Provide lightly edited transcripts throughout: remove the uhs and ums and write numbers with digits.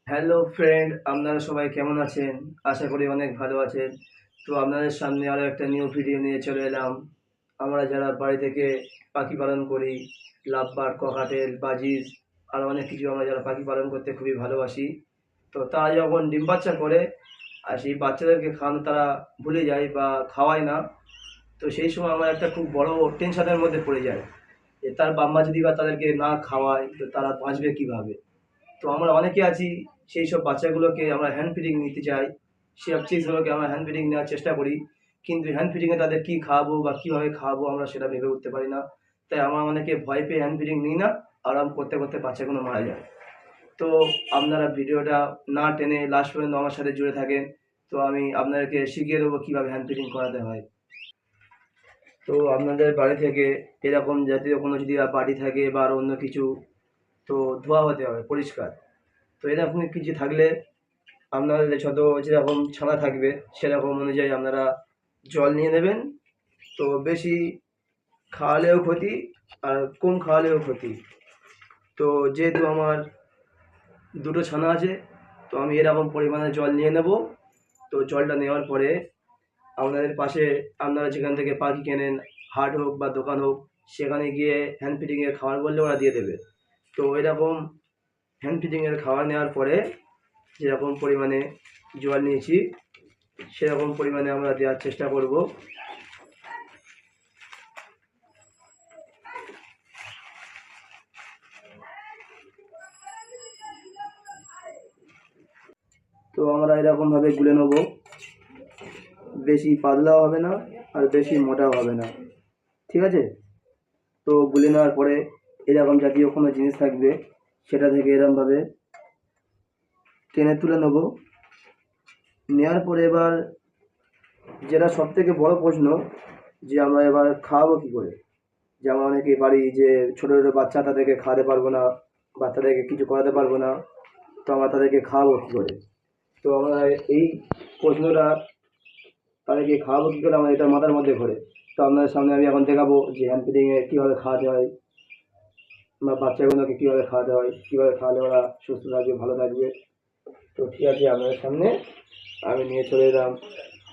Hello friend, আপনারা সবাই কেমন আছেন? আশা করি অনেক ভালো আছেন। তো আপনাদের সামনে আরও একটা নিউ ভিডিও নিয়ে চলে এলাম। আমরা যারা বাড়ি থেকে পাখি পালন করি, লাভবার্ড, ককাটেল, বাজিজ আরও অনেক কিছু আমরা যারা পাখি পালন করতে খুবই ভালোবাসি। তো তারা যখন ডিম বাচ্চা করে আর সেই বাচ্চাদেরকে খাওয়ানো তারা ভুলে যায় বা খাওয়ায় না। তো সেই সময় আমরা একটা খুব বড় টেনশনের মধ্যে পড়ে যাই যে তার বাবা-মা যদি বা তাদেরকে না খাওয়ায় তো তারা বাঁচবে কীভাবে? তো আমরা অনেকে আছি সেই সব বাচ্চাগুলোকে আমরা হ্যান্ড ফিডিং নিতে চাই। সেসব চিজগুলোকে আমরা হ্যান্ড ফিডিং নেওয়ার চেষ্টা করি। কিন্তু হ্যান্ড ফিডিংয়ে তাদের কী খাওয়াবো বা কীভাবে খাওয়াবো আমরা সেটা ভেবে উঠতে পারি না। তাই আমরা অনেকে ভয় পেয়ে হ্যান্ড ফিডিং নিই না। আরাম করতে, করতে বাচ্চাগুলো মারা যায়। তো আপনারা ভিডিওটা না টেনে লাস্ট পর্যন্ত আমার সাথে জুড়ে থাকেন। তো আমি আপনাদেরকে শিখিয়ে দেবো কীভাবে হ্যান্ড ফিডিং করাতে হয়। তো আপনাদের বাড়ি থেকে এরকম জাতীয় কোনো যদি বাটি থাকে বা আরও অন্য কিছু তো ধোয়া হতে হবে পরিষ্কার। তো এরকম কিছু থাকলে আপনাদের যত যেরকম ছানা থাকবে সেরকম অনুযায়ী আপনারা জল নিয়ে নেবেন। তো বেশি খাওয়ালেও ক্ষতি আর কম খাওয়ালেও ক্ষতি। তো যেহেতু আমার দুটো ছানা আছে তো আমি এরকম পরিমাণে জল নিয়ে নেব। তো জলটা নেওয়ার পরে আপনাদের পাশে আপনারা যেখান থেকে পাখি কেনেন, হাট হোক বা দোকান হোক, সেখানে গিয়ে হ্যান্ড ফিডিংয়ের খাবার বললে ওরা দিয়ে দেবে। তো এরকম হ্যান্ড ফিডিংয়ের খাবার নেওয়ার পরে যেরকম পরিমাণে জল নিয়েছি সেরকম পরিমাণে আমরা দেওয়ার চেষ্টা করব। তো আমরা এরকমভাবে গুলে নেব, বেশি পাতলাও হবে না আর বেশি মোটাও হবে না, ঠিক আছে? তো গুলে নেওয়ার পরে এরকম জাতীয় কোনো জিনিস থাকবে সেটা থেকে এরকমভাবে টেনে তুলে নেব। নেওয়ার পরে এবার যেটা সবথেকে বড় প্রশ্ন যে আমরা এবার খাওয়াবো কী করে? যেমন অনেকেই পারি যে ছোটো ছোটো বাচ্চা তাদেরকে খাওয়াতে পারবো না, বাচ্চাদেরকে কিছু করাতে পারবো না, তো আমরা তাদেরকে খাওয়াবো কী করে? তো আমরা এই প্রশ্নটা তাদেরকে খাওয়াবো কী করে আমার এটা মাথার মধ্যে ঘোরে। তো আপনাদের সামনে আমি এখন দেখাবো যে হ্যান্ড ফিডিংয়ে কীভাবে খাওয়াতে হয় বা বাচ্চাগুলোকে কীভাবে খাওয়াতে হয়, কীভাবে খাওয়ালে ওরা সুস্থ থাকবে, ভালো থাকবে। তো ঠিক আছে, আপনাদের সামনে আমি নিয়ে চলে এলাম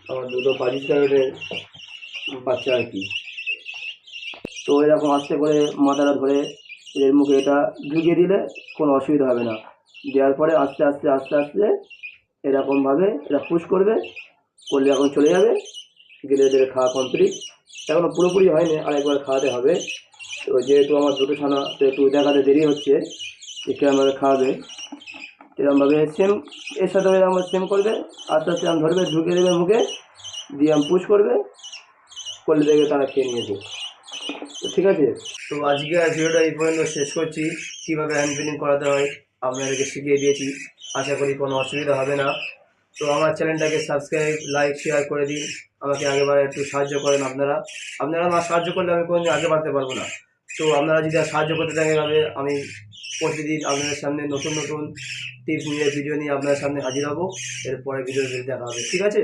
আমার দুটো বাজির প্যাকেটের বাচ্চা আর কি। তো এরকম আস্তে করে মাথাটা ধরে এর মুখে এটা ঢুকিয়ে দিলে কোনো অসুবিধা হবে না। দেওয়ার পরে আস্তে আস্তে আস্তে আস্তে এরকমভাবে এটা পুশ করবে, করলে এখন চলে যাবে, গেলে এদের খাওয়া কমপ্লিট। এখনও পুরোপুরি হয়নি, আরেকবার খাওয়াতে হবে। তো যেহেতু আমার দুটো ছানা তো একটু দেখাতে দেরি হচ্ছে যে কীরকমভাবে খাওয়াবে। এরকমভাবে সেম এর সাথে এরকম সেম করবে, আস্তে আস্তে আম ধরবে, ঢুকিয়ে দেবে মুখে, দিয়ে আম পুশ করবে, করলে দেখবে তারা খেয়ে নিয়েছে। তো ঠিক আছে, তো আজকে ভিডিওটা এই পর্যন্ত শেষ করছি। কীভাবে হ্যান্ড ফিডিং করাতে হয় আপনাদেরকে শিখিয়ে দিয়েছি, আশা করি কোনো অসুবিধা হবে না। তো আমার চ্যানেলটাকে সাবস্ক্রাইব, লাইক, শেয়ার করে দিন। আমাকে আগেবার একটু সাহায্য করেন আপনারা। আপনারা না সাহায্য করলে আমি কোনোদিন আগে বাড়তে পারবো না। তো আপনারা যদি সাহায্য করতে থাকেন এভাবে, আমি প্রতিদিন আপনাদের সামনে নতুন নতুন টিপস নিয়ে ভিডিও নিয়ে আপনাদের সামনে হাজির হব। এরপরে ভিডিও দেখা হবে, ঠিক আছে?